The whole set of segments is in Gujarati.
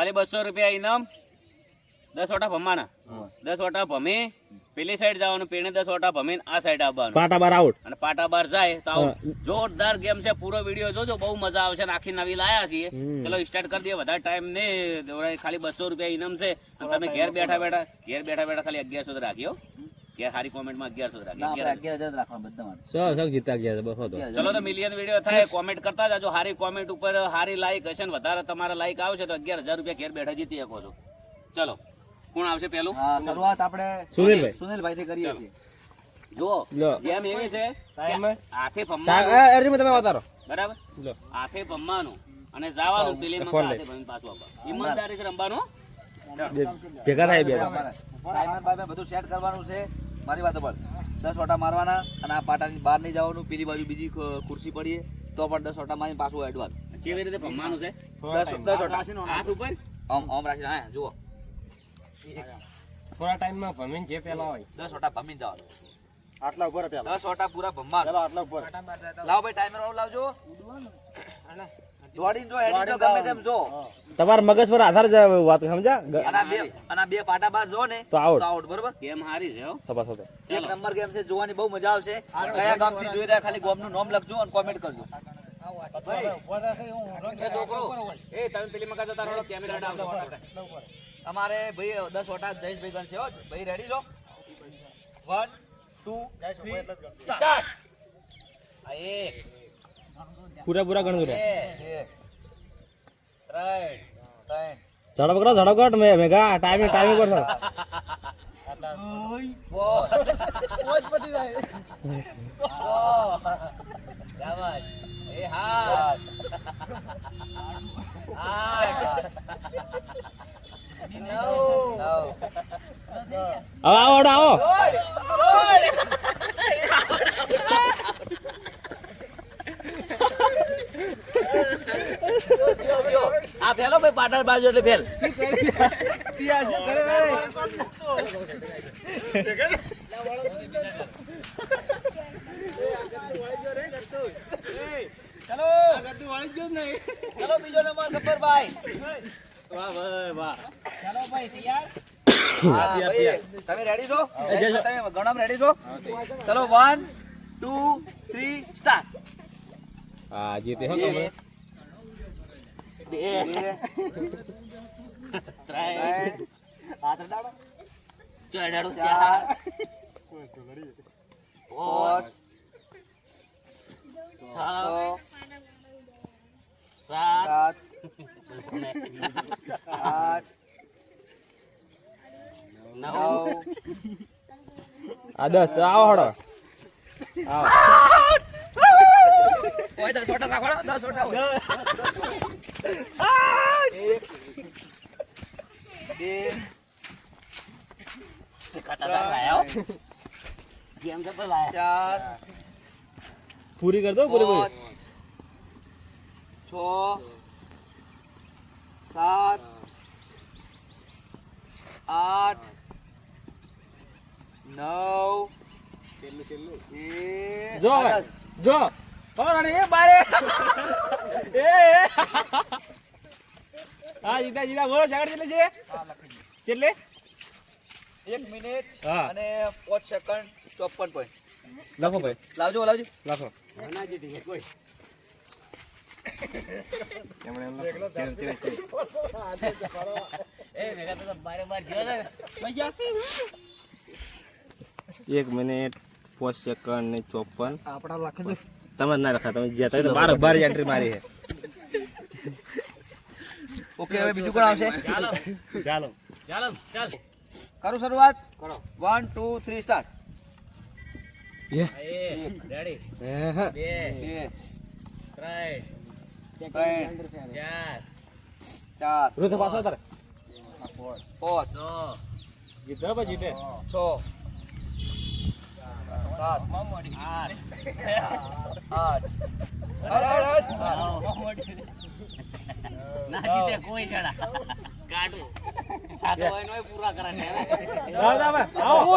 ખાલી 200 રૂપિયા ઇનામ 10 ઓટા ભમવાના 10 ઓટા ભમી પેલી સાઈડ જવાનું પેણે 10 ઓટા ભમીને આ સાઈડ આવવાનું પાટા બાર આઉટ અને પાટા બાર જાય તો આઉટ જોરદાર ગેમ છે પૂરો વિડીયો જોજો બહુ મજા આવશે ને આખી નવી લાયા છીએ ચલો સ્ટાર્ટ કરી દઈએ વધારે ટાઈમ ને ખાલી 200 રૂપિયા ઇનામ છે અને તમે ઘેર બેઠા બેઠા ખાલી 1100 રાખ્યો ઘેર સારી કોમેન્ટમાં 1100 રાખ્યો ચલો તો મિલિયન વિડીયો થાય કોમેન્ટ કરતા જાજો સારી કોમેન્ટ ઉપર સારી લાઈક હશે ને વધારે તમારા લાઈક આવશે તો 11000 રૂપિયા ઘેર બેઠા જીતી શકો છો ચલો કોણ આવશે પેલું શરૂઆત આપણે સુનિલભાઈ થી કરીએ છીએ જો ગેમ એવી છે હાથે બરાબર હાથે ભમવાનું અને જવાનું પેલી હાથે ભમીને પાછું આવવાનું ઈમાનદારીથી રમવાનું ભેગા થાય બે ટાઈમર બાય બધું સેટ કરવાનું છે મારી વાત પર 10 ઓટા મારવાના અને આ પાટાની બહાર નહીં જવાનું પેલી બાજુ બીજી ખુરશી પડીએ તો પણ 10 ઓટા મારી પાછું એડવાનું કેવી રીતે ભમવાનું છે 10 ઓટા હાથ ઉપર ઓમ રાખીને હા જુઓ થોડા ટાઈમમાં ભમીને જે પેલા હોય 10 ઓટા ભમીને જવાનું આટલા ઉપર પેલા 10 ઓટા પૂરા ભમવા આટલા ઉપર લાવ ભાઈ ટાઈમર વાળું લાવજો દોડીને જો હેડી જો ગમે તેમ જો તમારા મગજ પર આધાર વાત સમજા અને બે પાટા બાર જો ને તો આઉટ બરોબર ગેમ હારી છે હો એક નંબર ગેમ છે જોવાની બહુ મજા આવશે કયા ગામથી જોઈ રહ્યા ખાલી ગામનું નામ લખજો અને કોમેન્ટ કરજો એ છોકરો એ તમે પેલી મકા જતા રહો કેમેરા ડાવજો અમારે ભાઈ 10 ઓટા જયેશભાઈ ગણ છે હો ભાઈ રેડી છો 1 2 3 સ્ટાર્ટ આ એક પૂરા ગણવું રે 3 ઝડપ કરો મેગા ટાઈમિંગ પર એ હા આવો આ ફેલો ભાઈ પાટણ બાજુ એટલે ફેલ ચલો બીજો નંબર ગબ્બરભાઈ વાહ ચલો ભાઈ તૈયાર તમે રેડી છો તમે ગણમ રેડી છો ચલો 1 2 3 સ્ટાર્ટ હા જીતે હો તમે આ 10 આવો હડો આવો ઓય 10 ઓટા રાખો 10 ઓટા હોય 4 પૂરી કર દો પૂરી 6 7 8 9 જો જો એ બારે હા જીતા બોલો સાગર કેટલે છે 1 મિનિટ હા. અને 5 સેકન્ડ 54 પોઈન્ટ લખો ભાઈ લાવજો લખો એક મિનિટ 5 સેકન્ડ ને 54 આપડા લખી દો તમે ના લખા તમે જ્યાં તમે બાર એન્ટ્રી મારી છે ઓકે હવે બીજું કોણ આવશે ચાલો ચાલ કરું શરૂઆત કરો 1 2 3 સ્ટાર્ટ રેડી 2 2 4 રૂથ પાછો તારે 5 જીતે ભાઈ જીતે 6 7 8 ના જીતે કોઈ છડા કાઢો સાતો હોય નોય પૂરા કરે ને આવો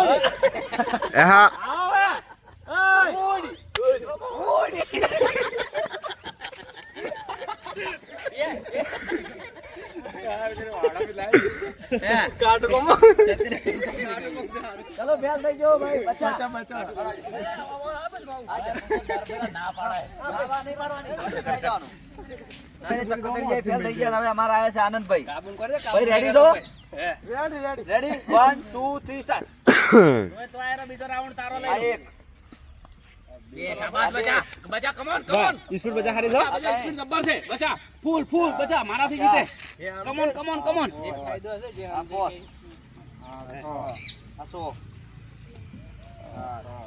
હા ચલો ફેલ થઈ ગયો ભાઈ બચા ના પાડાય ફેલ થઈ ગયા. હવે અમારા આયા છે આનંદભાઈ. ભાઈ રેડી છો? Ready 1 2 3 start. હવે તો આયરો બીજો રાઉન્ડ તારો લઈ આ લો. એક બે શાબાશ બચા બચા કમોન કમોન સ્પીડ બચા હારી જાઓ. બચા સ્પીડ જબ્બર છે બચા ફૂલ ફૂલ બચા મારાથી જીતે કમોન કમોન કમોન આ બોસ આ 100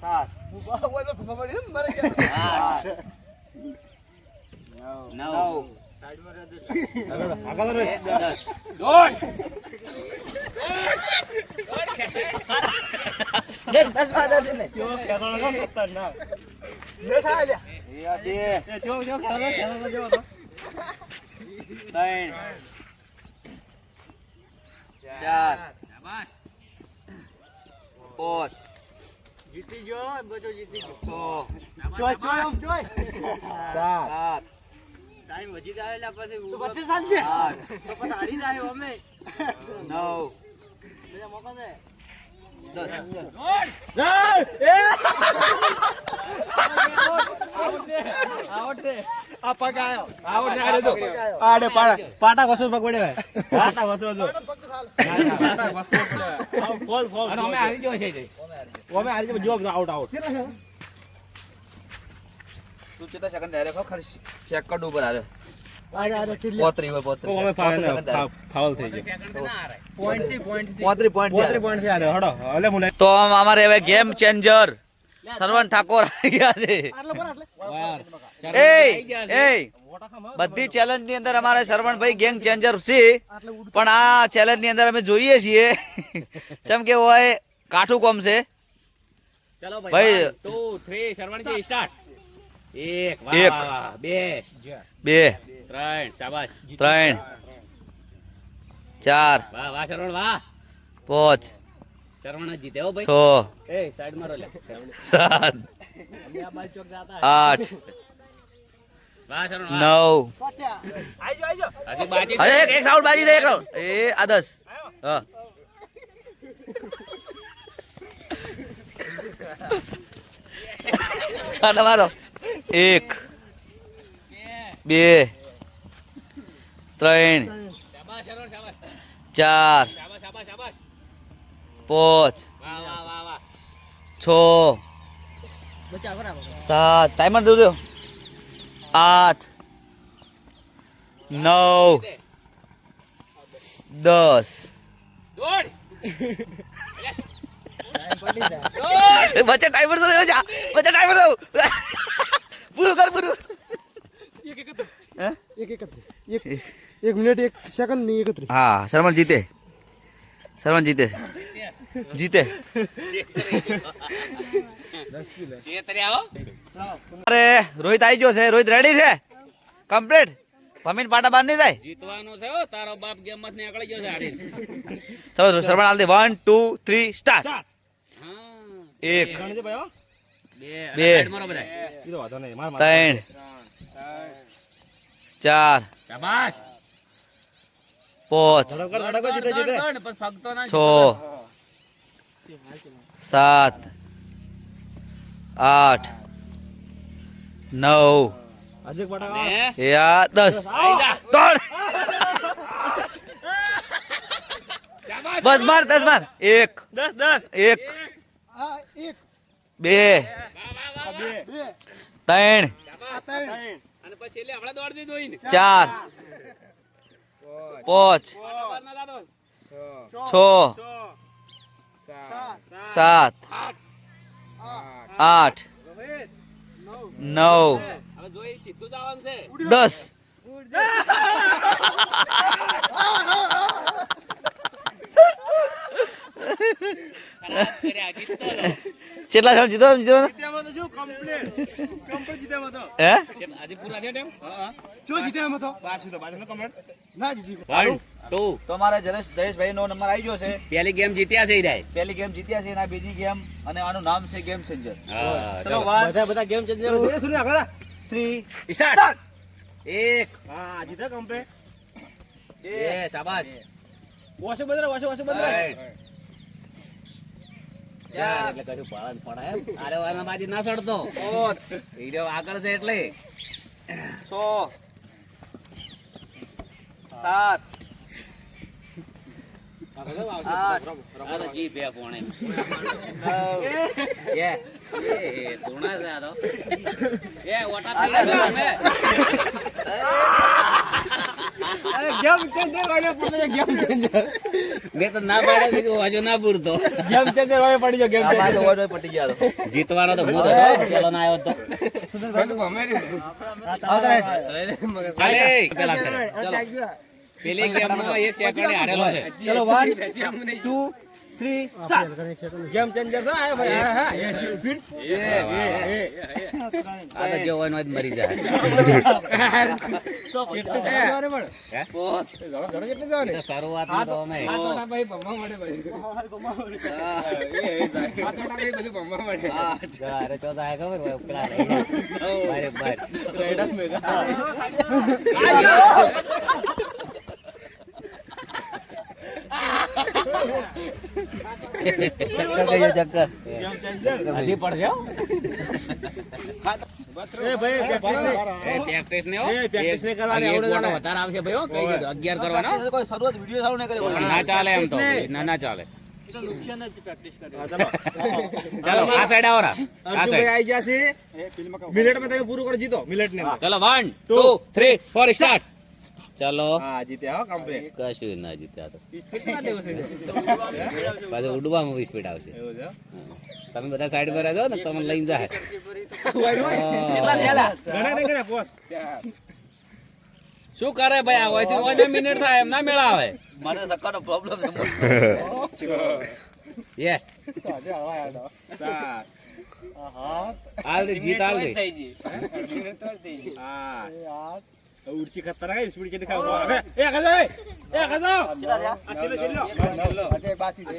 7 નવ 9 આગળ રે. 10 દોડ દેખ 10 માં 10 ને કેવો ખેલાડો છે ખતરનાક. એ આ બે એ કેવો ખેલાડો જેવો તો. 3 4 શાબાશ 5 જીતી ગયો બચો જીતી ગયો 6 7 ટાઈમ વધી જાય પછી તો 25 સાલ છે 8 તો પછી હારી જાય અમે 9 10 આ પગ આયો. આવડે આડે જો. આડે પાટા વસો પગ પડે. પાટા વસો જો. પાટા વસો પડે. Fall fall. અને અમે હારી ગયો છે ઓમે હારી જો જો આઉટ આઉટ. તું કેટલા સેકન્ડ આરે ખાલી સેકન્ડ ઉપર આરે ઓમે 35 ફાઉલ થઈ ગયો. સેકન્ડ ના હારે પોઈન્ટ 43 પોઈન્ટ થી આરે હડો. હલે મુલે. તો અમારે હવે ગેમ ચેન્જર સરવણ ઠાકોર આવી ગયા છે એ બધી ચેલેન્જ ની અંદર અમારે શરવણભાઈ ગેંગ ચેન્જર છે પણ આ ચેલેન્જ ની અંદર અમે જોઈએ છીએ જેમ કે હોય કાઠું કોમ છે ચલો ભાઈ. ભાઈ 2 3 શરવણજી સ્ટાર્ટ 1 વાહ એક. વાહ વાહ 2 2 3 શાબાશ 3 4 વાહ વાહ શરવણ વાહ 5 શરવણ જ જીતે હો ભાઈ 6 એ સાઈડ મારો લે 7 8 વાહ શરવણ 9 હજી બાકી અરે એક સાઉન્ડ બાજી દે એક round. એ આ 10 હા આ તમારો 1 2 3 શાબાશ શરવણ શાબાશ 4 શાબાશ શાબાશ શાબાશ 5 વાહ વાહ વાહ વાહ 6 7 ટાઈમર દો દો 8 9 10 દોડ બચ્ચા ટાઈમર દો બચ્ચા ટાઈમર દો પૂરું કર પૂરું એક મિનિટ 1 સેકન્ડ ની 31 હા શરવણ જીતે જીતે જે તરે આવો અરે રોહિત આવી ગયો છે રોહિત રેડી છે કમ્પ્લીટ ભમીન પાટા બાર નહીં જાય જીતવાનો છે હો તારો બાપ ગેમ માં નીકળી ગયો છે હારી ચલો શરવણ હાલ દે 1 2 3 સ્ટાર્ટ હા 1 ગણજે ભાઈ હો. 2 બે. સાઈડ મારો બધા ઈ તો વાંધો નહીં. માર 3 4 શાબાશ 5 ધડકો જીતે જીતે. દોડ, પછી ફગતો ના 6 7 8 9 હજી પાટા ને યા 10 આઈ જા ત્રણ બસ માર 10 માર 1 10 1 આ એક 2 3 અને પછી એટલે હમણાં દોડ દીધો ઈ ને 4 5 ના દાદો 6 7 8 9 હવે જોઈ સીધું જવાનું છે 10 ખરાબ કર્યા જીતતો રહો. કેટલા જણ જીતો જીત્યામાં તો શું કમ્પ્લીટ જીત્યામાં તો. હે કેટલા? હજી પૂરા થયા ટેમ? જો જીતે એમ હતો બાજુ કમેન્ટ. ના જીતી 1 2 તો અમારા જયેશભાઈ નો નંબર આવી ગયો છે પહેલી ગેમ જીત્યા છે ઈ રાય. પહેલી ગેમ જીત્યા છે અને બીજી ગેમ અને આનું નામ છે ગેમ ચેન્જર હા ચલો ચલો 1 બધા ગેમ ચેન્જર છે. સુનિ આગળ. 3 સ્ટાર્ટ 1 હા જીતે કમ્પ્લીટ. એ શાબાશ ઓછો બંધ રાઈટ. ચાર એટલે કશું પાળા પડાય એમ. આરે વારના બાજી ના સડતો ઈ રહ્યો આગળ છે એટલે 6 7 આ તો જી બે કોણે એ ધૂણા છે આ તો એ ઓટા થઈ ગયા તમે. ગેમ ચેન્જર વાળો પડી ગયો ગેમ ચેન્જર મેં તો ના પાડ્યા કે હજુ ના પૂરતો ગેમ ચેન્જર વાળો પડી ગયો ગેમ આ તો ઓડો પટી ગયા તો જીતવાનો તો હું હતો પેલો ના આવ્યો તો ચાલે પેલા કરે ચલો પેલી ગેમ નો 1 સેકન્ડ હારેલો છે. ચલો 1 2 3 સ્ટાર્ટ ગેમ ચેન્જર છે આ ભાઈ હા સ્પીડ આ તો જો હોય મરી જાય. હે? બોસ ઘણો કેટલે જવાને તો શરૂઆતમાં તો અમે આ તો ના ભાઈ ભમવા મળે ભાઈ આ તો ના ભાઈ બધું ભમવા મળે અરે ચોથા આયા ખબર હોય પેલા લઈ જાય. બારે બાર રેડા મેગા ચક્કર હજી પડશે હો. એ ભાઈ પ્રેક્ટિસ ને હો. એ practice ને કરવાની એક આવડે ફોટો જાણે. વધારે આવશે ભાઈ હો. કહી દીધું 11 કરવાનો હો. કોઈ શરૂઆત વિડિયો સારું ન કર્યો ના ચાલે એમ તો ના ચાલે. ચાલો આ સાઈડ આવો રા. આ અર્જુનભાઈ સાઈડ આવી ગયા છે મિનિટમાં તમે પૂરું કરી જીતો મિનિટ ને ચલો 1 2 3 4 સ્ટાર્ટ. ચલો હા જીતે હો કમ્પ્લીટ કશું ના જીત્યા તો કેટલા દિવસ થઈ પાછું ઉડવામાં સ્પીડ આવશે. એવું છે તમે બધા સાઈડ પર રહો ને તમને લઈને જાય. ઘણા ને ઘણા પોસ શું કરે ભાઈ આ હોયથી ઓને મિનિટ થાય એમ ના મેળાવે. મારે સક્કાનો પ્રોબ્લેમ છે યે હાલ દે જીત હાલ દે. હા ઉડची खतरनाक आहे स्पीड किती खाऊ ए खाजो ए खाजो असेल शिल्लो अते बाती दे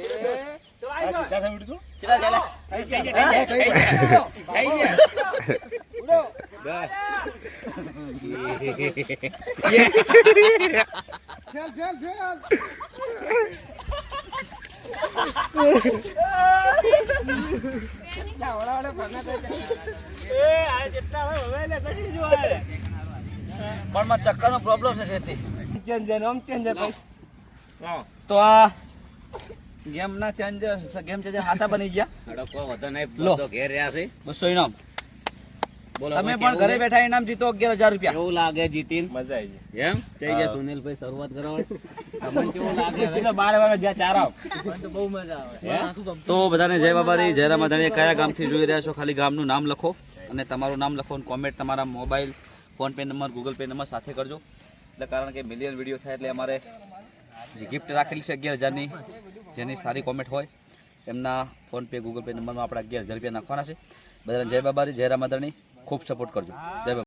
तो आई जा जा उडतो ચલા ચાલે થઈ ગયા. उडो બસ. ફેલ ફેલ ફેલ એ આ જેટલા હોય હવે લે કશી જો આ પણ માં ચક્કરનો પ્રોબ્લેમ છે તેથી ચેન્જર ઓમ ચેન્જર હા તો આ ગેમના ગેમ ચેન્જર હાસા બની ગયા હડકો વધો નહીં લો. બસો ઘેર રહ્યા છે. 200 ઇનામ બોલો તમે ભાઈ, પણ ઘરે કેવું બેઠા ઇનામ જીતો 11000 રૂપિયા કેવું લાગે જીતીન? મજા આવી ગઈ એમ જઈ ગયા સુનિલભાઈ શરૂઆત કરો. તમને કેવું લાગે હવે? તો 12 વાગે જ્યાં ચાર આવ તો બહુ મજા આવે તો બધાને જય બાબારી જય રામાધાણી. કયા ગામથી જોઈ રહ્યા છો ખાલી ગામનું નામ લખો અને તમારું નામ લખો અને કોમેન્ટ તમારા mobile phone pay number Google pay number સાથે કરજો. એટલે કારણ કે મિલિયન વિડીયો થાય એટલે અમારે જે ગિફ્ટ રાખેલી છે 11000ની જેની સારી કોમેન્ટ હોય એમના ફોન પે ગૂગલ પે નંબરમાં આપણે 11000 રૂપિયા નાખવાના છે. બધાને જય બાબારી જય રામાધાણી. ખૂબ સપોર્ટ કરજો. જય બાબા.